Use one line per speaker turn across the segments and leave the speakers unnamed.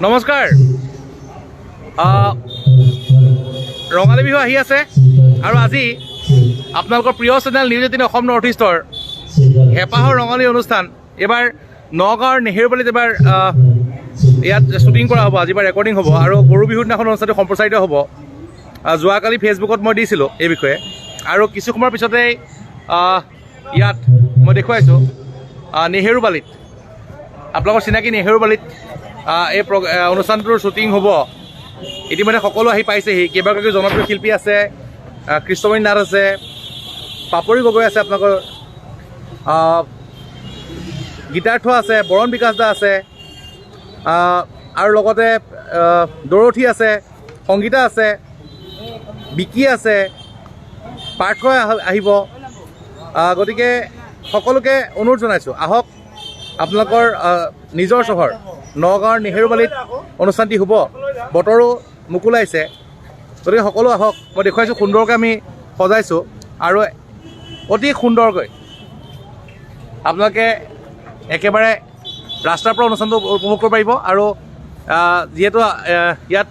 নমস্কাৰ ৰঙালী বিহু আহি আছে আৰু আজি আপোনালোকৰ প্ৰিয় চেনেল নিউজ 18 অসম নৰ্থ ইষ্টৰ হেঁপাহৰ ৰঙালী অনুষ্ঠান এবাৰ নগাঁৱৰ নেহেৰুবালিত এবাৰ ইয়াত শ্বুটিং কৰা হ'ব। আজি ৰেকৰ্ডিং হ'ব আৰু গৰু বিহুৰ দিনাখন অনুষ্ঠানটো সম্প্ৰচাৰিত হ'ব। যোৱাকালি ফেচবুকত মই দিছিলোঁ এই বিষয়ে আৰু কিছু সময়ৰ পিছতেই ইয়াত মই দেখুৱাইছোঁ নেহেৰুবালিত, আপোনালোকৰ চিনাকি নেহেৰুবালিত এই অনুষ্ঠানটোৰ শ্বুটিং হ'ব। ইতিমধ্যে সকলো আহি পাইছেহি। কেইবাগৰাকী জনপ্ৰিয় শিল্পী আছে, কৃষ্ণমণি নাথ আছে, পাপৰি গগৈ আছে, আপোনালোকৰ গীতাৰ্থ আছে, বৰণ বিকাশ দা আছে আৰু লগতে দৰথী আছে, সংগীতা আছে, বিকি আছে, পাৰ্থই আহিব। গতিকে সকলোকে অনুৰোধ জনাইছোঁ, আহক আপোনালোকৰ নিজৰ চহৰ নগাঁৱৰ নেহেৰুবালিত অনুষ্ঠানটি হ'ব। বতৰো মুকলাইছে, গতিকে সকলো আহক। মই দেখুৱাইছোঁ সুন্দৰকৈ আমি সজাইছোঁ আৰু অতি সুন্দৰকৈ আপোনালোকে একেবাৰে ৰাস্তাৰ পৰা অনুষ্ঠানটো উপভোগ কৰিব পাৰিব। আৰু যিহেতু ইয়াত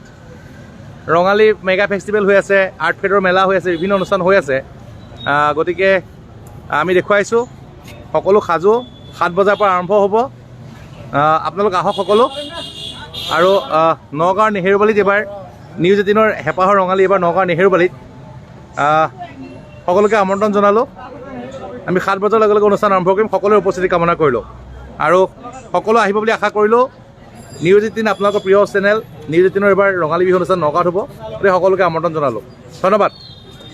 ৰঙালী মেগা ফেষ্টিভেল হৈ আছে, আৰ্ট ফেডৰ মেলা হৈ আছে, বিভিন্ন অনুষ্ঠান হৈ আছে, গতিকে আমি দেখুৱাইছোঁ সকলো সাজু 7 বজাৰ পৰা আৰম্ভ হ'ব। আপোনালোক আহক সকলো। আৰু নগাঁৱৰ নেহেৰুবালিত এবাৰ নিউজ 18ৰ হেঁপাহৰ ৰঙালী এবাৰ নগাঁৱৰ নেহেৰুবালিত সকলোকে আমন্ত্ৰণ জনালোঁ। আমি 7 বজাৰ লগে লগে অনুষ্ঠান আৰম্ভ কৰিম। সকলোৰে উপস্থিতি কামনা কৰিলোঁ আৰু সকলো আহিব বুলি আশা কৰিলোঁ। নিউজ 18 আপোনালোকৰ প্ৰিয় চেনেল নিউজ 18ৰ এবাৰ ৰঙালী বিহু অনুষ্ঠান নগাঁৱত হ'ব, গতিকে সকলোকে আমন্ত্ৰণ জনালোঁ। ধন্যবাদ।